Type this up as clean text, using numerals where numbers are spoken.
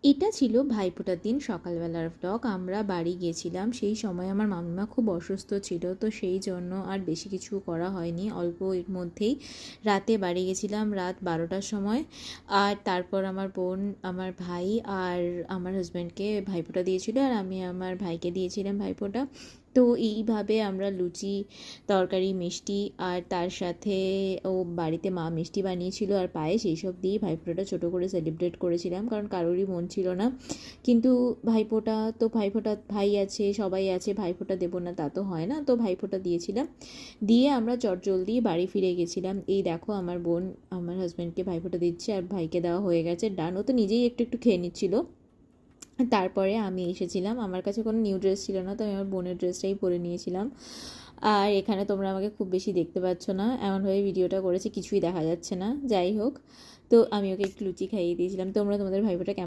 এটা ছিল ভাইফোঁটার দিন সকালবেলার ব্লগ। আমরা বাড়ি গিয়েছিলাম, সেই সময় আমার মামিমা খুব অসুস্থ ছিল, তো সেই জন্য আর বেশি কিছু করা হয়নি। অল্প এর মধ্যেই রাতে বাড়ি গেছিলাম, রাত 12টার সময়। আর তারপর আমার বোন, আমার ভাই আর আমার হাজব্যান্ডকে ভাইফোঁটা দিয়েছিল, আর আমি আমার ভাইকে দিয়েছিলাম ভাইফোঁটা। তো এইভাবে আমরা লুচি, তরকারি, মিষ্টি, আর তার সাথে ও বাড়িতে মা মিষ্টি বানিয়েছিল আর পায়েস, এইসব দিয়েই ভাইফোঁটাটা ছোটো করে সেলিব্রেট করেছিলাম, কারণ কারোরই মন ছিল না। কিন্তু ভাইফোঁটা তো ভাইফোঁটা, ভাই আছে, সবাই আছে, ভাইফোঁটা দেবো না তা তো হয় না, তো ভাইফোঁটা দিয়েছিলাম। দিয়ে আমরা চটজলদি বাড়ি ফিরে গেছিলাম। এই দেখো আমার বোন আমার হাজব্যান্ডকে ভাইফোঁটা দিচ্ছে, আর ভাইকে দেওয়া হয়ে গেছে, ডান। ও তো নিজেই একটু একটু খেয়ে নিচ্ছিল। তারপরে আমি এসেছিলাম, আমার কাছে কোনো নিউ ড্রেস ছিল না, তো আমি আমার বোনের ড্রেসটাই পরে নিয়েছিলাম। আর এখানে তোমরা আমাকে খুব বেশি দেখতে পাচ্ছ না, এমনভাবে ভিডিওটা করেছে কিছুই দেখা যাচ্ছে না, যাই হোক। তো আমি ওকে একটু লুচি খাইয়ে দিয়েছিলাম। তোমরা তোমাদের ভাইফোঁটা কেমন